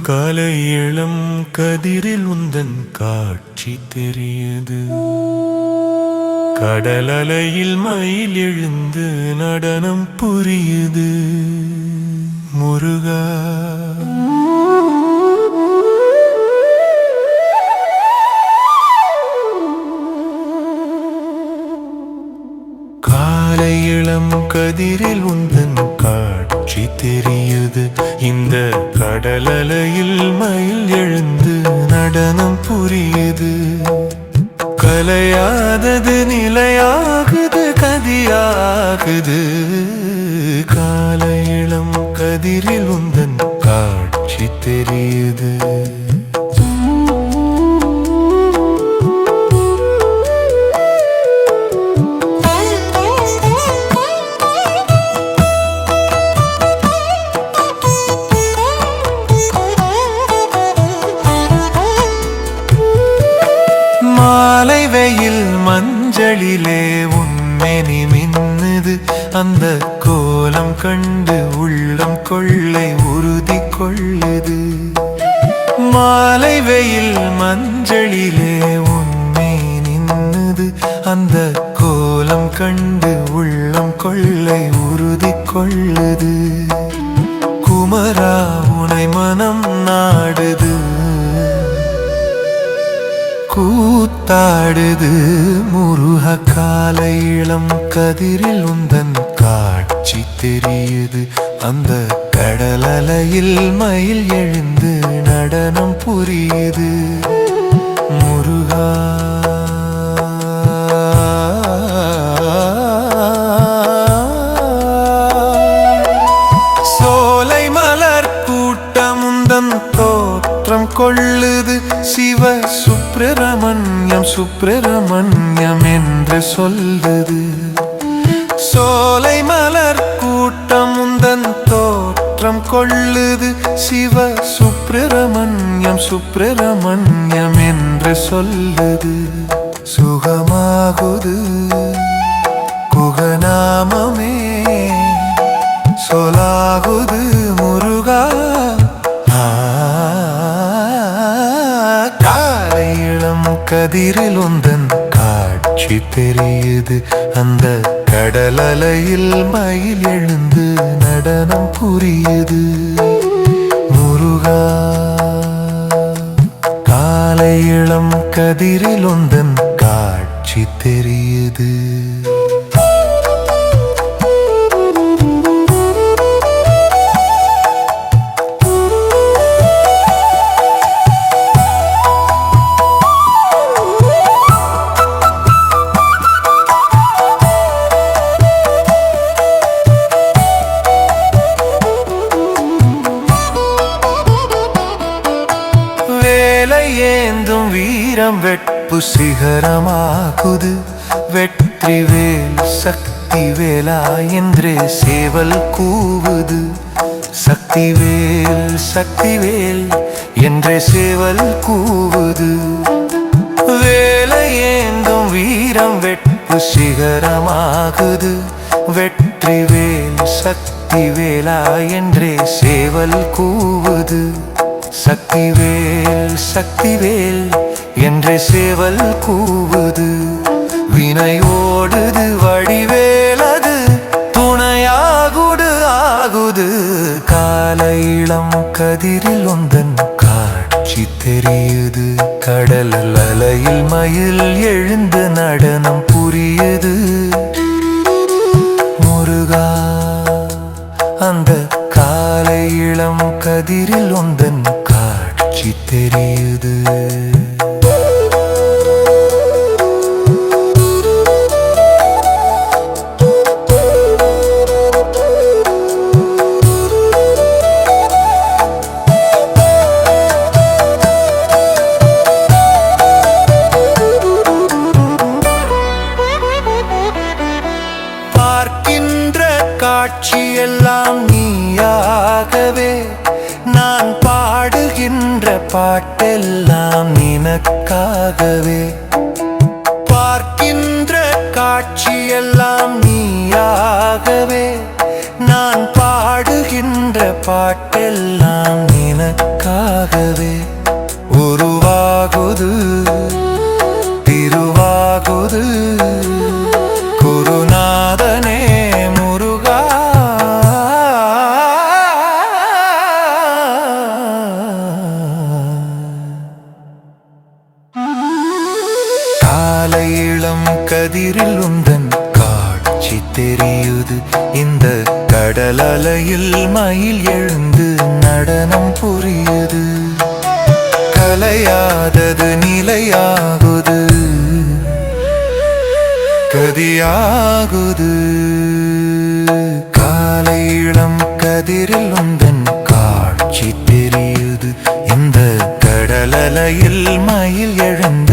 காலை இளம் கதிரில் உந்தன் காட்சி தெரியுது. கடலலையில் மயில் எழுந்து நடனம் புரியுது. முருகா காலை இளம் கதிரில் உந்தன் காட்சி தெரியுது. இந்த கடலலையில் மயில் எழுந்து நடனம் புரியுது. கலையாதது நிலையாகுது, கதியாகுது. காலை இளம் கதிரில் உந்தன் காட்சி தெரியுது. மாலை வெயில் மஞ்சளிலே உன்மெனி மின்னுது. அந்த கோலம் கண்டு உள்ளம் கொள்ளை உறுதி கொள்ளுது. மாலை வெயில் மஞ்சளிலே உன்மெனி நின்னுது. அந்த கோலம் கண்டு உள்ளம் கொள்ளை உறுதி கொள்ளுது. குமரா உனை மனம் நாடுது, கூத்தாடுது. முருக காலை இளம் கதிரில் உந்தன் காட்சி தெரியுது. அந்த கடலலையில் மயில் எழுந்து நடனம் புரியுது. முருகா சோலை மலர் கூட்டம் உந்தன் தோற்றம் கொள்ளுது. சிவ சுப்பிரமணியம் சுப்பிரமணியம் என்று சொல்லுது. சோலை மலர் கூட்டம் உந்தன் தோற்றம் கொள்ளுது. சிவ சுப்பிரமணியம் சுப்பிரமணியம் என்று சொல்லுது. சுகமாகுது குகநாமமே சொலாகுது. முருகா கதிரில் உந்தன் காட்சி தெரியுது. அந்த கடலலையில் மயில் எழுந்து நடனம் புரியுது. முருகா காலை இளம் கதிரில் உந்தன் காட்சி தெரியுது. ஏந்தும் வீரம் வெட்பு சிகரமாகுது. வெற்றி வேல் சக்தி வேலா என்றே சேவல் கூவுது. சக்தி வேல் என்றே சேவல் கூவுது. வேலை ஏந்தும் வீரம் வெட்பு சிகரமாகுது. வெற்றி வேல் சக்தி வேலா என்றே சேவல் கூவுது. சக்தி வேல் என்றே சேவல் கூவுது. வினை ஓடுது வடிவேலது துணையாகுது ஆகுது. காலை இளம் கதிரில் உந்தன் காட்சி தெரியுது. கடல் அலையில் மயில் எழுந்து நடனம் புரியுது. முருகா அந்த காலை இளம் கதிரில் உந்தன் காட்சி தெரியுது. பார்க்கின்ற காட்சியெல்லாம் நீயாகவே. நான் பாடுகின்ற பாட்டெல்லாம் நினக்காகவே. பார்க்கின்ற காட்சியெல்லாம் நீயாகவே. நான் பாடுகின்ற பாட்டெல்லாம் நினக்காகவே. நீயாகவே உருவாகுது திருவாகுது குருநாதனே முருகா. காலை இளம் கதிரில் உந்தன் காட்சி தெரியுது, இந்த கடல் அலையில் மயில் எழுந்து நடனம் புரியுது. கலையாதது நிலையாகுது கதியாகுது. காலை இளம் கதிரில் உந்தன் காட்சி தெரியுது, இந்த கடல் அலையில் மயில் எழுந்து